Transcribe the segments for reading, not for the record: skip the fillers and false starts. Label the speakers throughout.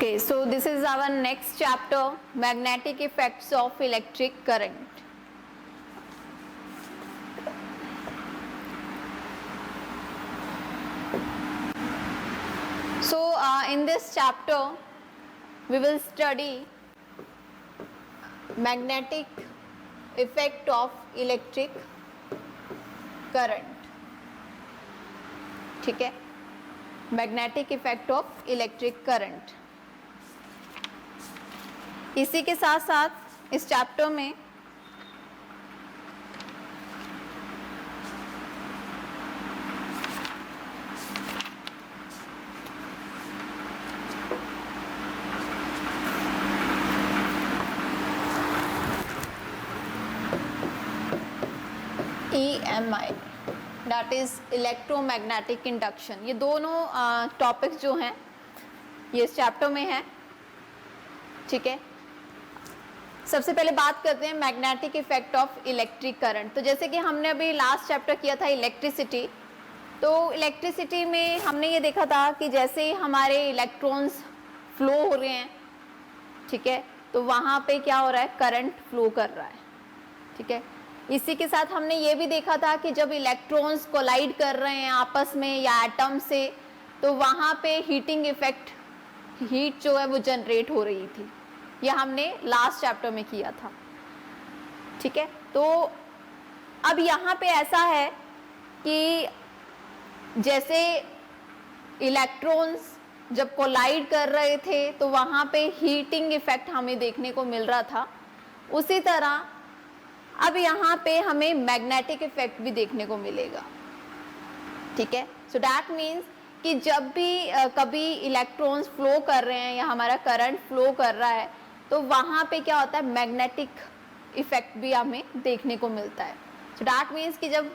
Speaker 1: Okay, so this is our next chapter, magnetic effects of electric current. So in this chapter we will study magnetic effect of electric current. ठीक है, magnetic effect of electric current. इसी के साथ साथ इस chapter में EMI that is electromagnetic induction, ये दोनों टॉपिक्स जो हैं ये इस चैप्टर में है। ठीक है, सबसे पहले बात करते हैं magnetic effect of electric current. तो जैसे कि हमने अभी लास्ट चैप्टर किया था इलेक्ट्रिसिटी, तो इलेक्ट्रिसिटी में हमने ये देखा था कि जैसे हमारे इलेक्ट्रॉन्स फ्लो हो रहे हैं, ठीक है, तो वहाँ पे क्या हो रहा है, करंट फ्लो कर रहा है। ठीक है, इसी के साथ हमने ये भी देखा था कि जब इलेक्ट्रॉन्स कोलाइड कर रहे हैं आपस में या एटम से, तो वहाँ पे हीटिंग इफेक्ट, हीट जो है वो जनरेट हो रही थी। यह हमने लास्ट चैप्टर में किया था। ठीक है, तो अब यहाँ पे ऐसा है कि जैसे इलेक्ट्रॉन्स जब कोलाइड कर रहे थे तो वहाँ पे हीटिंग इफेक्ट हमें देखने को मिल रहा था, उसी तरह अब यहाँ पे हमें मैग्नेटिक इफेक्ट भी देखने को मिलेगा। ठीक है, सो दैट मीन्स कि जब भी कभी इलेक्ट्रॉन्स फ्लो कर रहे हैं या हमारा करंट फ्लो कर रहा है, तो वहाँ पे क्या होता है, मैग्नेटिक इफेक्ट भी हमें देखने को मिलता है। सो दैट मीन्स कि जब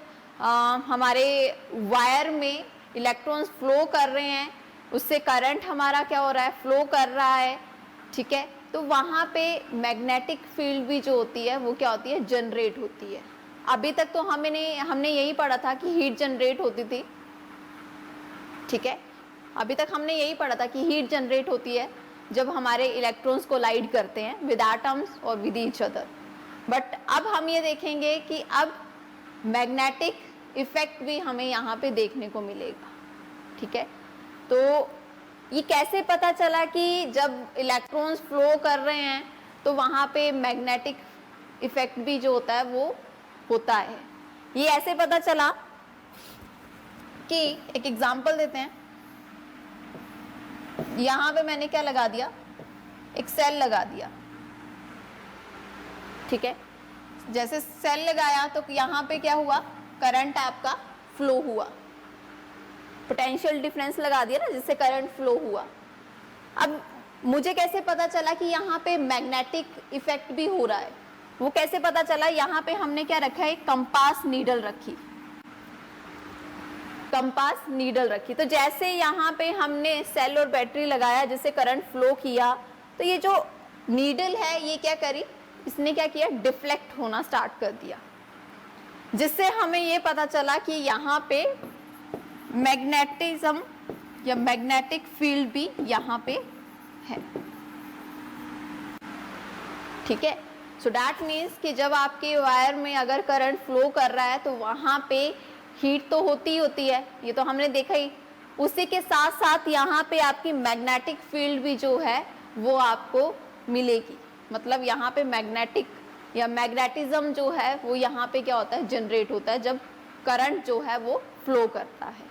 Speaker 1: हमारे वायर में इलेक्ट्रॉन्स फ्लो कर रहे हैं, उससे करंट हमारा क्या हो रहा है, फ्लो कर रहा है। ठीक है, तो वहाँ पे मैग्नेटिक फील्ड भी जो होती है वो क्या होती है, जनरेट होती है। अभी तक तो हमने यही पढ़ा था कि हीट जनरेट होती थी। ठीक है, अभी तक हमने यही पढ़ा था कि हीट जनरेट होती है जब हमारे इलेक्ट्रॉन्स कोलाइड करते हैं विद एटम्स और विद ईच अदर। बट अब हम ये देखेंगे कि अब मैग्नेटिक इफेक्ट भी हमें यहाँ पे देखने को मिलेगा। ठीक है, तो ये कैसे पता चला कि जब इलेक्ट्रॉन्स फ्लो कर रहे हैं तो वहाँ पे मैग्नेटिक इफेक्ट भी जो होता है वो होता है। ये ऐसे पता चला कि एक एग्जांपल देते हैं। यहाँ पे मैंने क्या लगा दिया, एक सेल लगा दिया। ठीक है, जैसे सेल लगाया तो यहाँ पे क्या हुआ, करंट आपका फ्लो हुआ, पोटेंशियल डिफरेंस लगा दिया ना, जिससे करंट फ्लो हुआ। अब मुझे कैसे पता चला कि यहाँ पे मैग्नेटिक इफेक्ट भी हो रहा है, वो कैसे पता चला, यहाँ पे हमने क्या रखा है, कंपास नीडल रखी, कंपास नीडल रखी। तो जैसे यहाँ पे हमने सेल और बैटरी लगाया जिससे करंट फ्लो किया, तो ये जो नीडल है ये क्या करी, इसने क्या किया, डिफ्लेक्ट होना स्टार्ट कर दिया, जिससे हमें ये पता चला कि यहाँ पे मैग्नेटिज्म या मैग्नेटिक फील्ड भी यहाँ पे है। ठीक है, सो दैट मीन्स कि जब आपके वायर में अगर करंट फ्लो कर रहा है तो वहाँ पे हीट तो होती है, ये तो हमने देखा ही। उसी के साथ साथ यहाँ पे आपकी मैग्नेटिक फील्ड भी जो है वो आपको मिलेगी। मतलब यहाँ पे मैग्नेटिक या मैग्नेटिज्म जो है वो यहाँ पे क्या होता है, जनरेट होता है जब करंट जो है वो फ्लो करता है।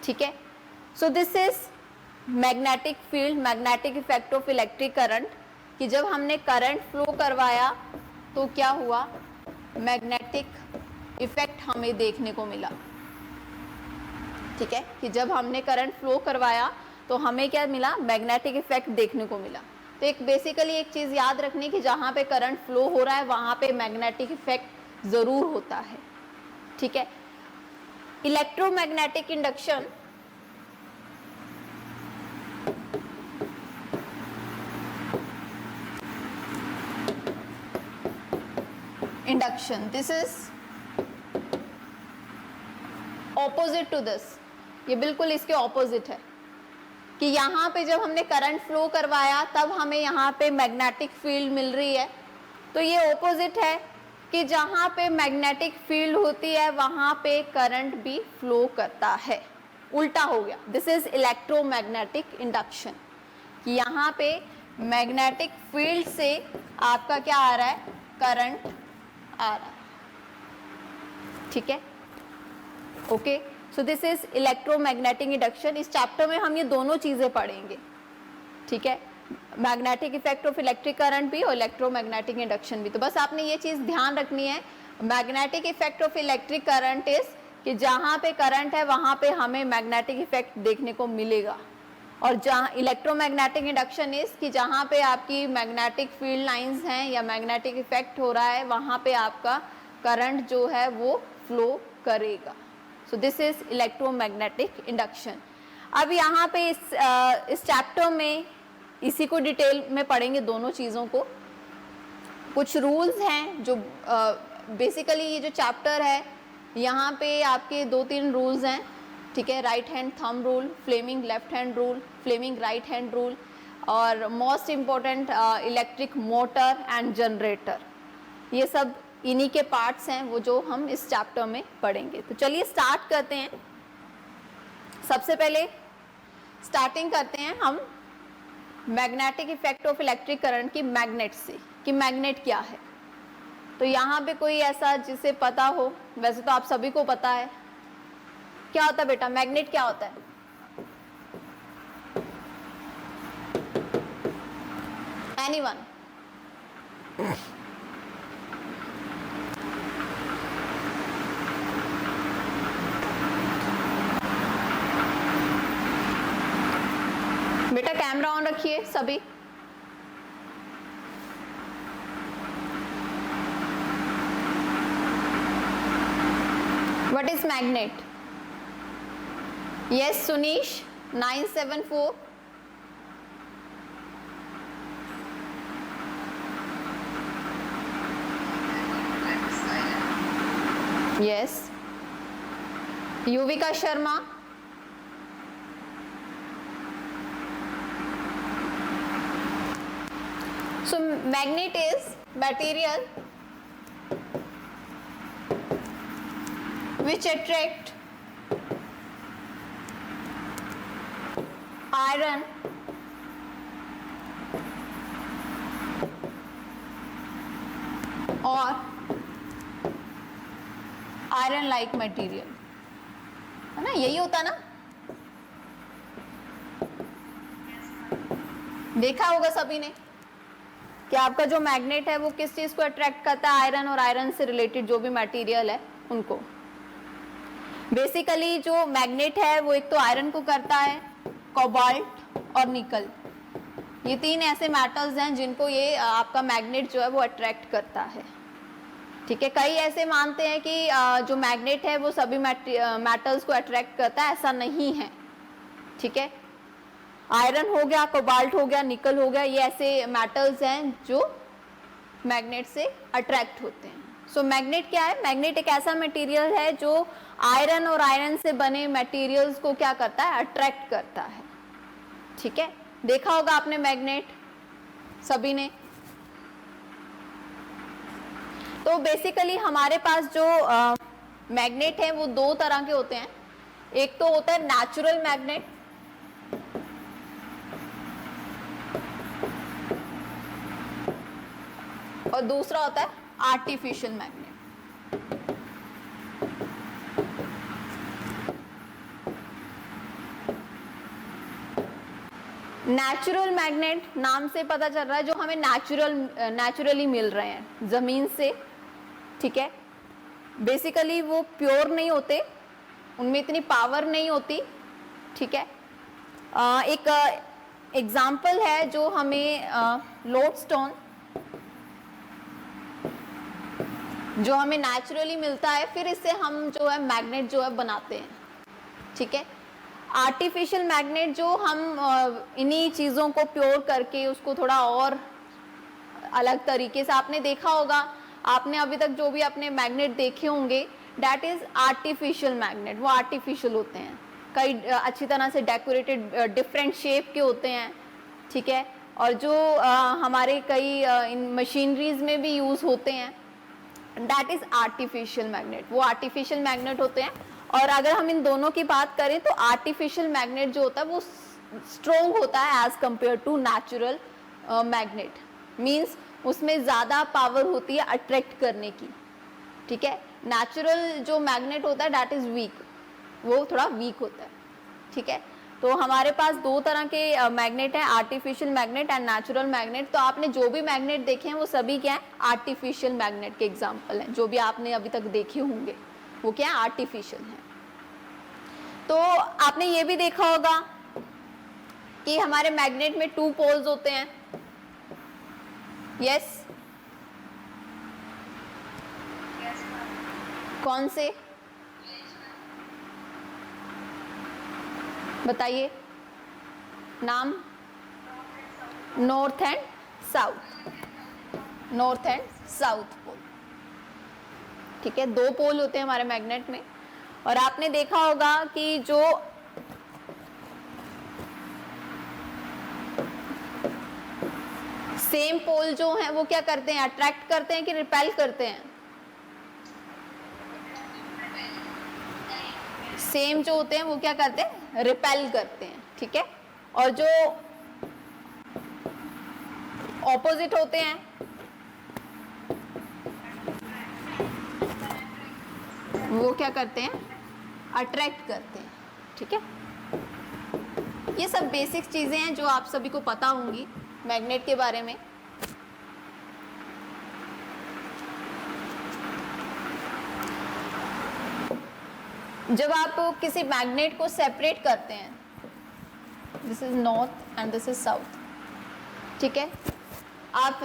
Speaker 1: ठीक है, so this is magnetic field, magnetic effect of electric current, कि जब हमने करंट फ्लो करवाया तो क्या हुआ, मैग्नेटिक इफेक्ट हमें देखने को मिला। ठीक है, कि जब हमने करंट फ्लो करवाया तो हमें क्या मिला, मैग्नेटिक इफेक्ट देखने को मिला। तो एक बेसिकली एक चीज याद रखनी कि जहाँ पे करंट फ्लो हो रहा है वहाँ पे मैग्नेटिक इफेक्ट जरूर होता है। ठीक है, electromagnetic induction this is opposite to this, ये बिल्कुल इसके ऑपोजिट है। कि यहाँ पे जब हमने करंट फ्लो करवाया तब हमें यहाँ पे मैग्नेटिक फील्ड मिल रही है। तो ये ऑपोजिट है कि जहाँ पे मैग्नेटिक फील्ड होती है वहाँ पे करंट भी फ्लो करता है, उल्टा हो गया। दिस इज इलेक्ट्रोमैग्नेटिक इंडक्शन, कि यहाँ पे मैग्नेटिक फील्ड से आपका क्या आ रहा है, करंट आ रहा है। ठीक है, okay. So this is electromagnetic induction. इस चैप्टर में हम ये दोनों चीजें पढ़ेंगे, ठीक है, magnetic effect of electric current भी और इलेक्ट्रोमैग्नेटिक इंडक्शन भी। तो बस आपने ये चीज ध्यान रखनी है, magnetic effect of electric current is कि जहां पे करंट है वहां पे हमें मैग्नेटिक इफेक्ट देखने को मिलेगा, और जहां इलेक्ट्रोमैग्नेटिक इंडक्शन इज कि जहां पे आपकी मैग्नेटिक फील्ड लाइंस हैं या मैग्नेटिक इफेक्ट हो रहा है वहां पे आपका करंट जो है वो फ्लो करेगा। So this is electromagnetic induction. अब यहाँ पे इस चैप्टर में इसी को डिटेल में पढ़ेंगे, दोनों चीज़ों को। कुछ रूल्स हैं जो बेसिकली ये जो चैप्टर है यहाँ पे आपके 2-3 रूल्स हैं, ठीक है, right hand thumb rule, Fleming left hand rule, Fleming right hand rule, और most important electric motor and generator. ये सब इन्हीं के पार्ट्स हैं वो जो हम इस चैप्टर में पढ़ेंगे। तो चलिए स्टार्ट करते हैं। सबसे पहले स्टार्टिंग करते हैं हम magnetic effect of electric current की मैग्नेट से, कि मैग्नेट क्या है। तो यहाँ पे कोई ऐसा जिसे पता हो, वैसे तो आप सभी को पता है क्या होता है बेटा, मैग्नेट क्या होता है? एनीवन? बेटा कैमरा ऑन रखिए सभी। What is magnet? Yes Sunish 974। Yes Yuvika Sharma. So magnet is material which attract iron or iron like material, है ना, यही होता ना? देखा होगा सभी ने कि आपका जो मैग्नेट है वो किस चीज को अट्रैक्ट करता है, आयरन और आयरन से रिलेटेड जो भी मटेरियल है उनको। बेसिकली जो मैग्नेट है वो एक तो आयरन को करता है, कोबाल्ट और निकल, ये 3 ऐसे मेटल्स हैं जिनको ये आपका मैग्नेट जो है वो अट्रैक्ट करता है। ठीक है, कई ऐसे मानते हैं कि जो मैग्नेट है वो सभी मेटल्स को अट्रैक्ट करता है, ऐसा नहीं है। ठीक है, आयरन हो गया, कोबाल्ट हो गया, निकल हो गया, ये ऐसे मेटल्स हैं जो मैग्नेट से अट्रैक्ट होते हैं। सो मैग्नेट क्या है? मैग्नेट एक ऐसा मटेरियल है जो आयरन और आयरन से बने मटेरियल्स को क्या करता है? अट्रैक्ट करता है। ठीक है, देखा होगा आपने मैग्नेट सभी ने। तो बेसिकली हमारे पास जो मैग्नेट है वो 2 तरह के होते हैं। एक तो होता है नेचुरल मैग्नेट, और दूसरा होता है आर्टिफिशियल मैग्नेट। नेचुरल मैग्नेट नाम से पता चल रहा है जो हमें नेचुरली मिल रहे हैं जमीन से। ठीक है, बेसिकली वो प्योर नहीं होते, उनमें इतनी पावर नहीं होती। ठीक है, एक एग्जाम्पल है जो हमें लोडस्टोन जो हमें नेचुरली मिलता है, फिर इससे हम जो है मैग्नेट जो है बनाते हैं। ठीक है, आर्टिफिशियल मैग्नेट जो हम इन्हीं चीज़ों को प्योर करके उसको थोड़ा और अलग तरीके से, आपने देखा होगा, आपने अभी तक जो भी अपने मैग्नेट देखे होंगे, दैट इज आर्टिफिशियल मैग्नेट, वो आर्टिफिशियल होते हैं। कई अच्छी तरह से डेकोरेटेड डिफरेंट शेप के होते हैं, ठीक है, और जो हमारे कई इन मशीनरीज में भी यूज़ होते हैं, दैट इज़ आर्टिफिशियल मैग्नेट, वो आर्टिफिशियल मैग्नेट होते हैं। और अगर हम इन दोनों की बात करें तो आर्टिफिशियल मैग्नेट जो होता है वो स्ट्रोंग होता है as compare to natural magnet, means उसमें ज़्यादा पावर होती है अट्रैक्ट करने की, ठीक है। नेचुरल जो मैग्नेट होता है दैट इज़ वीक, वो थोड़ा वीक होता है, ठीक है। तो हमारे पास दो तरह के मैग्नेट हैं, artificial magnet and natural magnet. तो आपने जो भी मैग्नेट देखे हैं वो सभी क्या है, आर्टिफिशियल मैग्नेट के एग्जाम्पल हैं। जो भी आपने अभी तक देखे होंगे वो क्या है, आर्टिफिशियल हैं। तो आपने ये भी देखा होगा कि हमारे मैग्नेट में 2 पोल्स होते हैं, यस कौन से बताइए नाम? North and south, north and south pole, ठीक है, 2 पोल होते हैं हमारे मैग्नेट में। और आपने देखा होगा कि जो सेम पोल जो हैं वो क्या करते हैं, अट्रैक्ट करते हैं कि रिपेल करते हैं? सेम जो होते हैं वो क्या करते हैं, रिपेल करते हैं, ठीक है। और जो ऑपोजिट होते हैं वो क्या करते हैं, अट्रैक्ट करते हैं, ठीक है। ये सब बेसिक चीजें हैं जो आप सभी को पता होंगी मैग्नेट के बारे में। जब आप किसी मैग्नेट को सेपरेट करते हैं, this is north and this is south, ठीक है, आप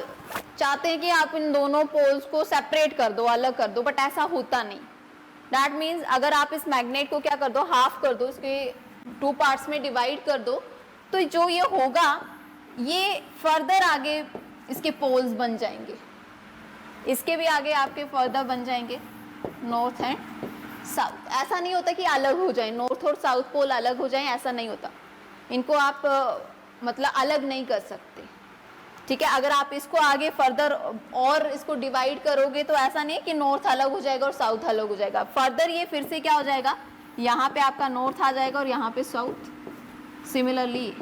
Speaker 1: चाहते हैं कि आप इन दोनों पोल्स को सेपरेट कर दो, अलग कर दो, बट ऐसा होता नहीं। दैट मीन्स अगर आप इस मैग्नेट को क्या कर दो, हाफ कर दो, इसके 2 पार्ट्स में डिवाइड कर दो, तो जो ये होगा ये फर्दर आगे इसके पोल्स बन जाएंगे, इसके भी आगे आपके फर्दर बन जाएंगे नॉर्थ एंड साउथ। ऐसा नहीं होता कि अलग हो जाए, नॉर्थ और साउथ पोल अलग हो जाए, ऐसा नहीं होता। इनको आप मतलब अलग नहीं कर सकते, ठीक है। अगर आप इसको आगे फर्दर और इसको डिवाइड करोगे तो ऐसा नहीं है कि नॉर्थ अलग हो जाएगा और साउथ अलग हो जाएगा, फर्दर ये फिर से क्या हो जाएगा, यहाँ पे आपका नॉर्थ आ जाएगा और यहाँ पे साउथ। सिमिलरली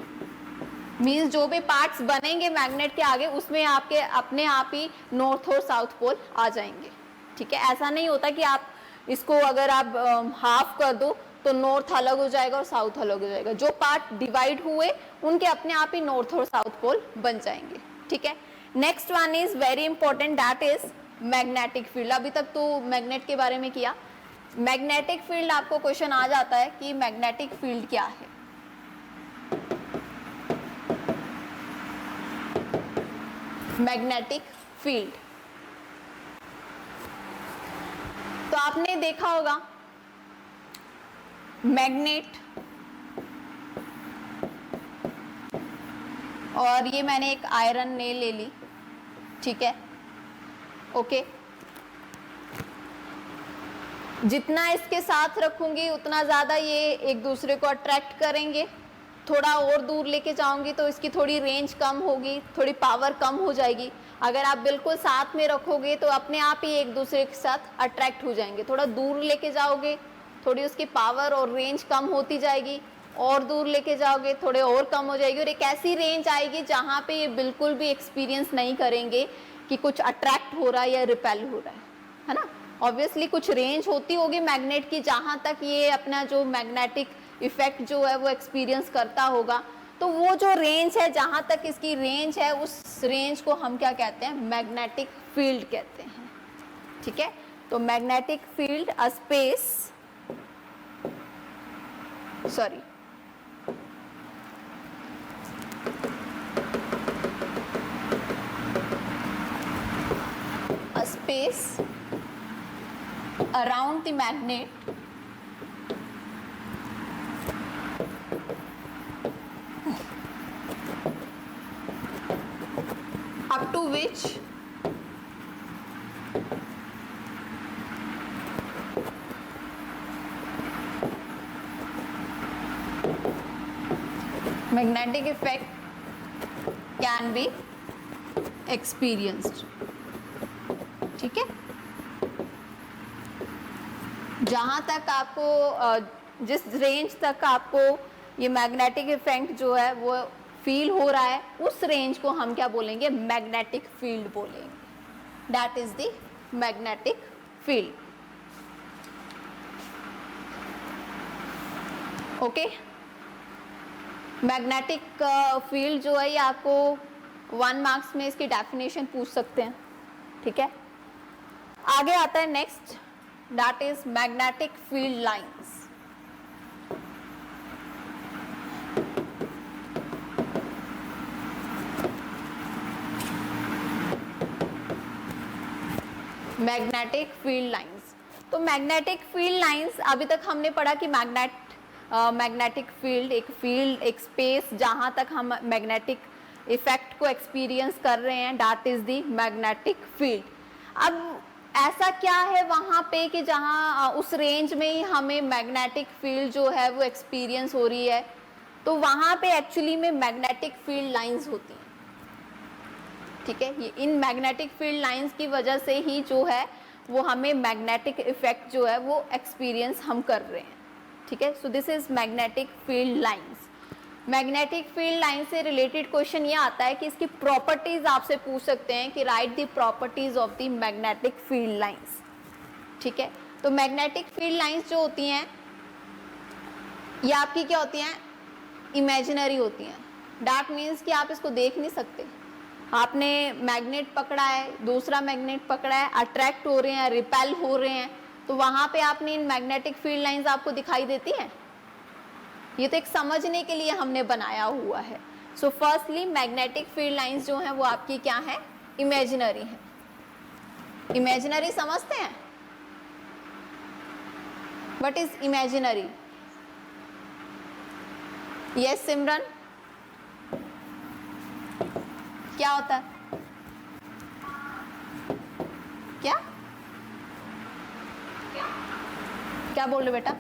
Speaker 1: मीन्स जो भी पार्ट्स बनेंगे मैग्नेट के आगे उसमें आपके अपने आप ही नॉर्थ और साउथ पोल आ जाएंगे, ठीक है। ऐसा नहीं होता कि आप इसको अगर आप हाफ कर दो तो नॉर्थ अलग हो जाएगा और साउथ अलग हो जाएगा। जो पार्ट डिवाइड हुए उनके अपने आप ही नॉर्थ और साउथ पोल बन जाएंगे, ठीक है। Next one is very important, that is magnetic field. अभी तक तो मैग्नेट के बारे में किया, मैग्नेटिक फील्ड आपको क्वेश्चन आ जाता है कि मैग्नेटिक फील्ड क्या है। मैग्नेटिक फील्ड तो आपने देखा होगा मैग्नेट, और ये मैंने एक आयरन नेल ले ली, ठीक है, ओके। जितना इसके साथ रखूंगी उतना ज़्यादा ये एक दूसरे को अट्रैक्ट करेंगे। थोड़ा और दूर लेके जाऊंगी तो इसकी थोड़ी रेंज कम होगी, थोड़ी पावर कम हो जाएगी। अगर आप बिल्कुल साथ में रखोगे तो अपने आप ही एक दूसरे के साथ अट्रैक्ट हो जाएंगे। थोड़ा दूर लेके जाओगे थोड़ी उसकी पावर और रेंज कम होती जाएगी, और दूर लेके जाओगे थोड़े और कम हो जाएगी, और एक ऐसी रेंज आएगी जहाँ पे ये बिल्कुल भी एक्सपीरियंस नहीं करेंगे कि कुछ अट्रैक्ट हो रहा है या रिपेल हो रहा है ना। ऑब्वियसली कुछ रेंज होती होगी मैग्नेट की जहाँ तक ये अपना जो मैग्नेटिक इफेक्ट जो है वो एक्सपीरियंस करता होगा। तो वो जो रेंज है, जहाँ तक इसकी रेंज है, उस रेंज को हम क्या कहते हैं, मैग्नेटिक फील्ड कहते हैं, ठीक है। तो magnetic field a space, sorry, a space around the magnet up to which magnetic effect can be experienced. ठीक है, जहां तक आपको जिस रेंज तक आपको ये मैग्नेटिक इफेक्ट जो है वो फील हो रहा है, उस रेंज को हम क्या बोलेंगे? मैग्नेटिक फील्ड बोलेंगे। That is the magnetic field. Okay, magnetic field जो है ये आपको 1 मार्क्स में इसकी डेफिनेशन पूछ सकते हैं। ठीक है, आगे आता है next, that is magnetic field lines. Magnetic field lines. तो मैग्नेटिक फील्ड लाइंस, अभी तक हमने पढ़ा कि मैग्नेटिक फील्ड एक स्पेस जहां तक हम मैग्नेटिक इफेक्ट को एक्सपीरियंस कर रहे हैं, that is the magnetic field. अब ऐसा क्या है वहां पे कि जहां उस रेंज में ही हमें मैग्नेटिक फील्ड जो है वो एक्सपीरियंस हो रही है, तो वहां पे एक्चुअली में मैग्नेटिक फील्ड लाइंस होती हैं। ठीक है, ये इन मैग्नेटिक फील्ड लाइंस की वजह से ही जो है वो हमें मैग्नेटिक इफेक्ट जो है वो एक्सपीरियंस हम कर रहे हैं। ठीक है, so this is magnetic field lines. Magnetic field line से रिलेटेड क्वेश्चन ये आता है कि इसकी प्रॉपर्टीज आपसे पूछ सकते हैं कि right the properties of the magnetic field lines. ठीक है, तो मैग्नेटिक फील्ड लाइंस जो होती हैं ये आपकी क्या होती हैं? इमेजिनरी होती हैं। दैट मीन्स कि आप इसको देख नहीं सकते। आपने मैग्नेट पकड़ा है, दूसरा मैग्नेट पकड़ा है, अट्रैक्ट हो रहे हैं, रिपेल हो रहे हैं, तो वहां पे आपने इन मैग्नेटिक फील्ड लाइंस आपको दिखाई देती हैं। ये तो एक समझने के लिए हमने बनाया हुआ है। So firstly magnetic field lines जो हैं वो आपकी क्या है? इमेजिनरी है। इमेजिनरी समझते हैं? What is imaginary? यस सिमरन, क्या होता है? क्या क्या बोल रहे बेटा?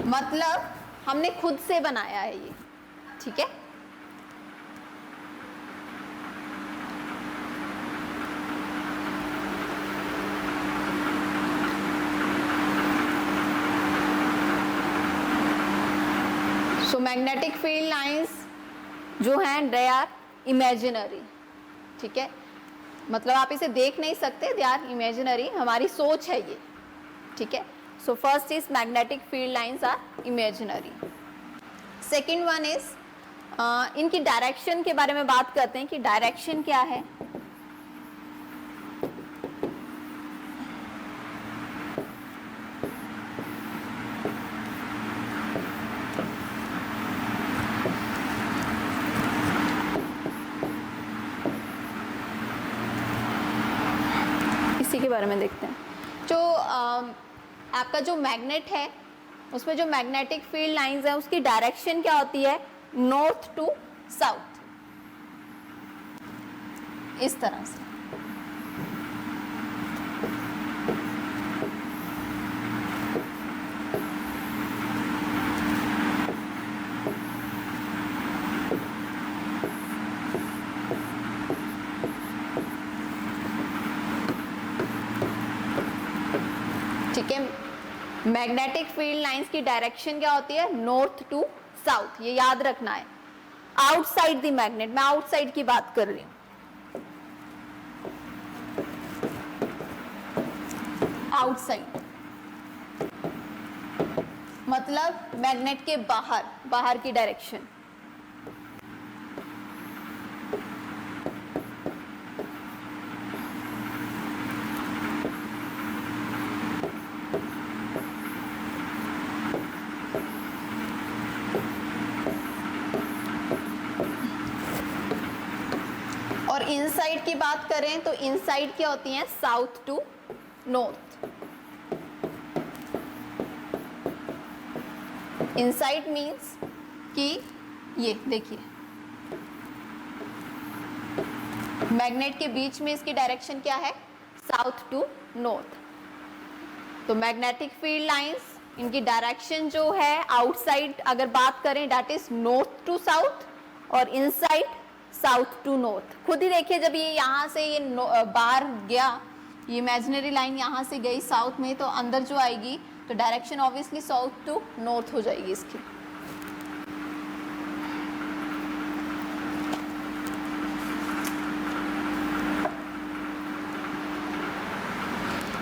Speaker 1: मतलब हमने खुद से बनाया है ये। ठीक है, सो मैग्नेटिक फील्ड लाइंस जो हैं दे आर इमेजिनरी। ठीक है, मतलब आप इसे देख नहीं सकते, दे आर इमेजिनरी, हमारी सोच है ये। ठीक है, so first is magnetic field lines are imaginary. Second one is इनकी डायरेक्शन के बारे में बात करते हैं कि डायरेक्शन क्या है। इसी के बारे में देखते हैं। जो आपका जो मैग्नेट है उसमें जो मैग्नेटिक फील्ड लाइंस है उसकी डायरेक्शन क्या होती है? नॉर्थ टू साउथ, इस तरह से। ठीक है, मैग्नेटिक फील्ड लाइंस की डायरेक्शन क्या होती है? नॉर्थ टू साउथ, ये याद रखना है। आउटसाइड द मैग्नेट, मैं आउटसाइड की बात कर रही हूं। आउटसाइड मतलब मैग्नेट के बाहर, बाहर की डायरेक्शन। और इनसाइड की बात करें तो इनसाइड क्या होती हैं? South to north. Inside means कि ये देखिए मैग्नेट के बीच में इसकी डायरेक्शन क्या है? South to north. तो मैग्नेटिक फील्ड लाइंस इनकी डायरेक्शन जो है आउटसाइड अगर बात करें that is north to south और इनसाइड साउथ टू नॉर्थ। खुद ही देखिए जब ये यहाँ से ये बाहर गया, ये इमेजिनरी लाइन यहाँ से गई साउथ में, तो अंदर जो आएगी तो direction obviously south to north हो जाएगी इसकी।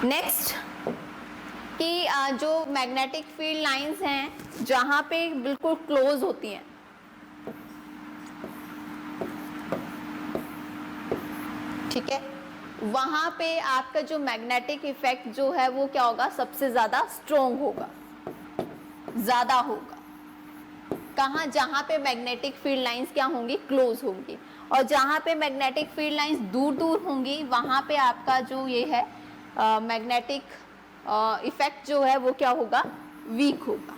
Speaker 1: नेक्स्ट कि जो मैग्नेटिक फील्ड लाइंस हैं जहाँ पे बिल्कुल क्लोज होती हैं, ठीक है, वहाँ पे आपका जो मैग्नेटिक इफेक्ट जो है वो क्या होगा, सबसे ज़्यादा स्ट्रोंग होगा, ज़्यादा होगा। कहाँ, जहाँ पे मैग्नेटिक फील्ड लाइंस क्या होंगी, क्लोज होंगी, और जहाँ पे मैग्नेटिक फील्ड लाइंस दूर दूर होंगी वहाँ पे आपका जो ये है मैग्नेटिक इफेक्ट जो है वो क्या होगा, वीक होगा,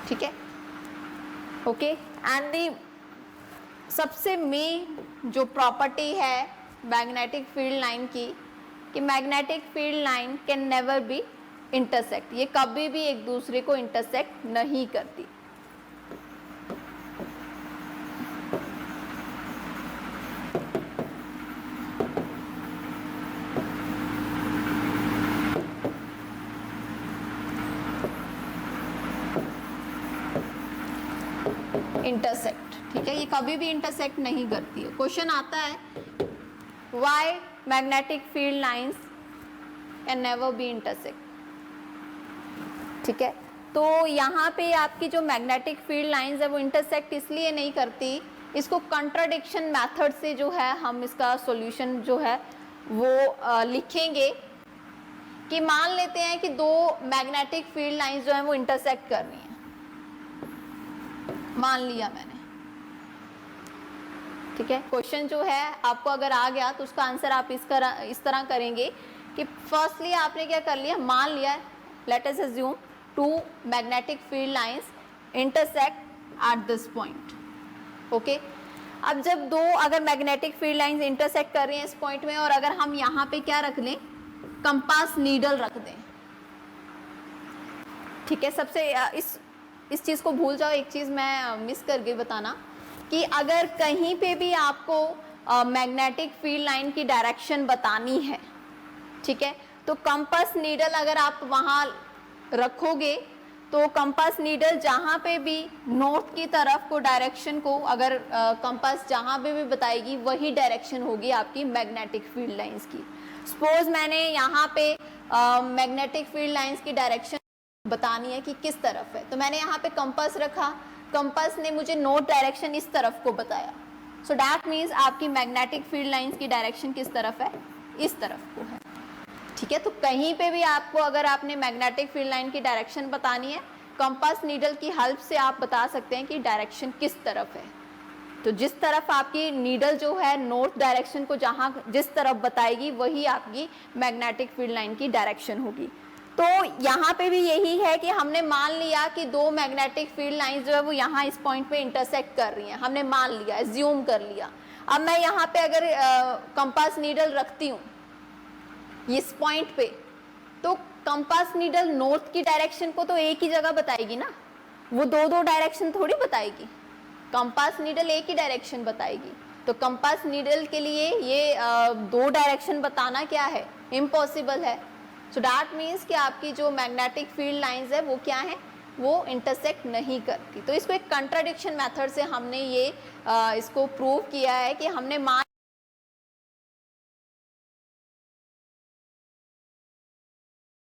Speaker 1: ठीक है, ओके। एंड दी सबसे मेन जो प्रॉपर्टी है मैग्नेटिक फील्ड लाइन की, कि magnetic field line can never be intersect, ये कभी भी एक दूसरे को इंटरसेक्ट नहीं करती। इंटरसेक्ट, ठीक है, ये कभी भी इंटरसेक्ट नहीं करती है। क्वेश्चन आता है why magnetic field lines can never be intersect, ठीक है। तो यहाँ पे आपकी जो मैग्नेटिक फील्ड लाइंस है वो इंटरसेक्ट इसलिए नहीं करती, इसको कंट्राडिक्शन मेथड से जो है हम इसका सॉल्यूशन जो है वो लिखेंगे कि मान लेते हैं कि दो मैग्नेटिक फील्ड लाइंस जो है वो इंटरसेक्ट कर रही हैं, मान लिया मैंने, ठीक है। क्वेश्चन जो है आपको अगर आ गया तो उसका आंसर आप इस तरह करेंगे कि फर्स्टली आपने क्या कर लिया, मान लिया, let us assume to magnetic field lines intersect at this point, okay. अब जब दो अगर मैग्नेटिक फील्ड लाइंस इंटरसेक्ट कर रही हैं इस पॉइंट में, और अगर हम यहाँ पे क्या रख लें, कंपास नीडल रख दें, ठीक है। सबसे इस चीज़ को भूल जाओ, एक चीज़ मैं मिस कर गई बताना, कि अगर कहीं पे भी आपको मैग्नेटिक फील्ड लाइन की डायरेक्शन बतानी है, ठीक है, तो कंपास नीडल अगर आप वहाँ रखोगे तो कंपास नीडल जहाँ पे भी नॉर्थ की तरफ को डायरेक्शन को अगर कंपास जहाँ पे भी बताएगी वही डायरेक्शन होगी आपकी मैग्नेटिक फील्ड लाइंस की। सपोज मैंने यहाँ पे मैग्नेटिक फील्ड लाइंस की डायरेक्शन बतानी है कि किस तरफ है, तो मैंने यहाँ पे कंपास रखा, कंपास ने मुझे नॉर्थ डायरेक्शन इस तरफ को बताया, सो दैट मीन्स आपकी मैग्नेटिक फील्ड लाइंस की डायरेक्शन किस तरफ है, इस तरफ को है, ठीक है। तो कहीं पे भी आपको अगर आपने मैग्नेटिक फील्ड लाइन की डायरेक्शन बतानी है, कंपास नीडल की हेल्प से आप बता सकते हैं कि डायरेक्शन किस तरफ है। तो जिस तरफ आपकी नीडल जो है नॉर्थ डायरेक्शन को जहाँ जिस तरफ बताएगी वही आपकी मैग्नेटिक फील्ड लाइन की डायरेक्शन होगी। तो यहाँ पे भी यही है कि हमने मान लिया कि दो मैग्नेटिक फील्ड लाइंस जो है वो यहाँ इस पॉइंट पे इंटरसेक्ट कर रही हैं, हमने मान लिया, एज्यूम कर लिया। अब मैं यहाँ पे अगर कंपास नीडल रखती हूँ इस पॉइंट पे, तो कंपास नीडल नॉर्थ की डायरेक्शन को तो एक ही जगह बताएगी ना, वो दो डायरेक्शन थोड़ी बताएगी, कंपास नीडल एक ही डायरेक्शन बताएगी। तो कंपास नीडल के लिए ये दो डायरेक्शन बताना क्या है, इम्पॉसिबल है। सो दैट मीन्स कि आपकी जो मैग्नेटिक फील्ड लाइंस है वो क्या है, वो इंटरसेक्ट नहीं करती। तो इसको एक कंट्राडिक्शन मेथड से हमने ये इसको प्रूव किया है कि हमने मान